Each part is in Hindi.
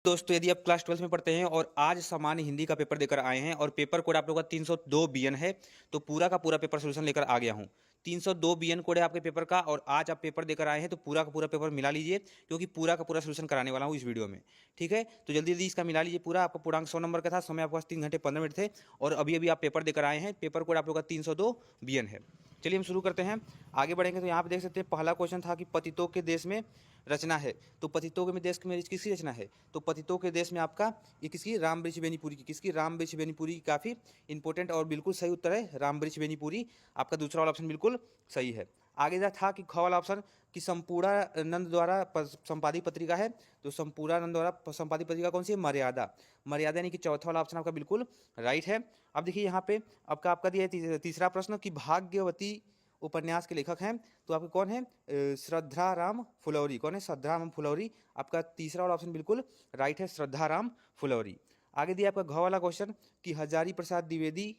दोस्तों, यदि आप क्लास 12 में पढ़ते हैं और आज सामान्य हिंदी का पेपर देकर आए हैं और पेपर कोड आप लोगों का 302 बीएन है, तो पूरा का पूरा पेपर सोल्यूशन लेकर आ गया हूं। 302 बीएन कोड है आपके पेपर का और आज आप पेपर देकर आए हैं तो पूरा का पूरा पेपर मिला लीजिए, क्योंकि पूरा का पूरा सोल्यूशन कराने वाला हूं इस वीडियो में। ठीक है, तो जल्दी जल्दी इसका मिला लीजिए पूरा। आपका पूर्णांक 100 नंबर का था, समय आपके पास 3 घंटे 15 मिनट थे और अभी अभी आप पेपर देकर आए हैं। पेपर कोड आप लोग का 302 बीएन है। चलिए हम शुरू करते हैं, आगे बढ़ेंगे। तो यहाँ पे देख सकते हैं पहला क्वेश्चन था कि पतितों के देश में रचना है। तो पतितों के देश में किसकी रचना है? तो पतितों के देश में आपका ये किसकी? रामवृक्ष बेनीपुरी की। किसकी? रामवृक्ष बेनीपुरी की। काफ़ी इंपॉर्टेंट और बिल्कुल सही उत्तर है रामवृक्ष बेनीपुरी। आपका दूसरा वाला ऑप्शन बिल्कुल सही है। आगे था कि ख वाला ऑप्शन कि संपूर्णानंद द्वारा संपादित पत्रिका है। तो संपूर्णानंद द्वारा संपादित पत्रिका कौन सी है? मर्यादा। मर्यादा यानी कि चौथा वाला ऑप्शन आपका बिल्कुल राइट है। अब देखिए यहाँ पे आपका दिया है तीसरा प्रश्न कि भाग्यवती उपन्यास के लेखक हैं। तो आपके कौन है? श्रद्धाराम फुलौरी। कौन है? श्रद्धाराम फुलौरी। आपका तीसरा वाला ऑप्शन बिल्कुल राइट है, श्रद्धाराम फुलौरी। आगे दिया आपका घ वाला क्वेश्चन कि हजारी प्रसाद द्विवेदी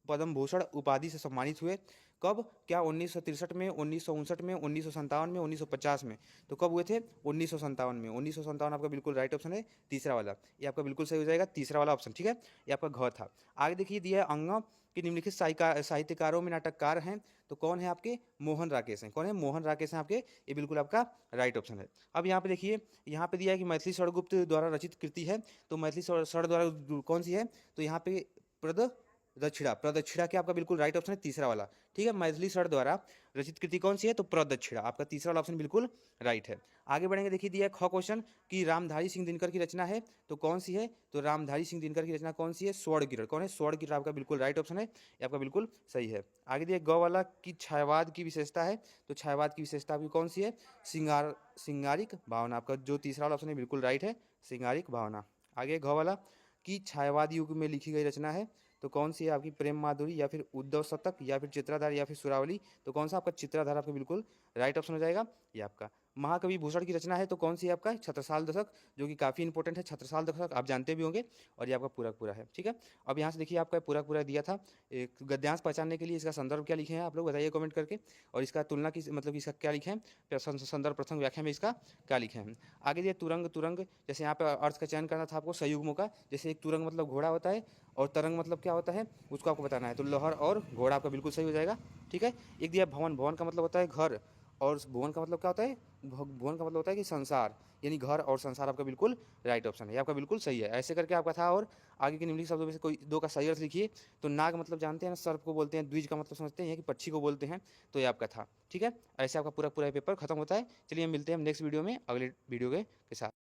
पद्म भूषण उपाधि से सम्मानित हुए। कब? क्या 1963 में, 1959 में, 1957 में, 1950 में? तो कब हुए थे? 1957 में। 1957 आपका बिल्कुल राइट ऑप्शन है, तीसरा वाला। ये आपका बिल्कुल सही हो जाएगा, तीसरा वाला ऑप्शन। ठीक है, ये आपका घ था। आगे देखिए दिया है अंग कि निम्नलिखित साहित्यकारों में नाटककार हैं। तो कौन है आपके? मोहन राकेश हैं। कौन है? मोहन राकेश हैं आपके। ये बिल्कुल आपका राइट ऑप्शन है। अब यहाँ पे देखिए, यहाँ पे दिया है कि मैथिली षड़गुप्त द्वारा रचित कृति है। तो मैथिली षड़ द्वारा कौन सी है? तो यहाँ पे प्रदक्षिणा। प्रदक्षिणा क्या? आपका बिल्कुल राइट ऑप्शन है, तीसरा वाला। ठीक है, मैथिली षड़ द्वारा रचित कृति कौन सी है? तो प्रदक्षिणा। आपका तीसरा वाला ऑप्शन बिल्कुल राइट है। आगे बढ़ेंगे, देखिए दिया है ख क्वेश्चन कि रामधारी सिंह दिनकर की रचना है। तो कौन सी है? तो रामधारी सिंह दिनकर की रचना कौन सी है? स्वर्ण किरण। कौन है? स्वर्ण किरण। आपका बिल्कुल राइट ऑप्शन है, ये आपका बिल्कुल सही है। आगे दिया ग वाला की छायावाद की विशेषता है। तो छायावाद की विशेषता आपकी कौन सी है? सिंगारिक भावना। आपका जो तीसरा वाला ऑप्शन है बिल्कुल राइट है, सिंगारिक भावना। आगे घ वाला कि छायावाद युग में लिखी गई रचना है। तो कौन सी है आपकी? प्रेम माधुरी या फिर उद्धव शतक या फिर चित्राधार या फिर सुरावली? तो कौन सा? आपका चित्राधार आपका बिल्कुल राइट ऑप्शन हो जाएगा। ये आपका महाकवि भूषण की रचना है। तो कौन सी है आपका? छत्रसाल दशक, जो कि काफ़ी इंपॉर्टेंट है। छत्रसाल दशक आप जानते भी होंगे और ये आपका पूरा पूरा है। ठीक है, अब यहाँ से देखिए आपका पूरा पूरा दिया था। एक गद्यांश पहचानने के लिए इसका संदर्भ क्या लिखे हैं आप लोग बताइए कमेंट करके, और इसका तुलना की मतलब इसका क्या लिखे हैं, संदर्भ प्रसंग व्याख्या में इसका क्या लिखे हैं। आगे दिए तुरंग। तुरंग जैसे यहाँ पे अर्थ का चयन करना था आपको संयुग्मों का। जैसे एक तुरंग मतलब घोड़ा होता है और तरंग मतलब क्या होता है उसको आपको बताना है। तो लहर और घोड़ा आपका बिल्कुल सही हो जाएगा। ठीक है, एक दिया भवन। भवन का मतलब होता है घर, और भुवन का मतलब क्या होता है? भुवन का मतलब होता है कि संसार, यानी घर और संसार। आपका बिल्कुल राइट ऑप्शन है, ये आपका बिल्कुल सही है। ऐसे करके आपका था। और आगे के निम्नलिखित शब्दों में से कोई दो का सही अर्थ लिखिए। तो नाग मतलब जानते हैं ना, सर्प को बोलते हैं। द्विज का मतलब समझते हैं कि पक्षी को बोलते हैं। तो ये आपका था। ठीक है, ऐसे आपका पूरा पूरा पेपर खत्म होता है। चलिए हम मिलते हैं नेक्स्ट वीडियो में, अगले वीडियो के साथ।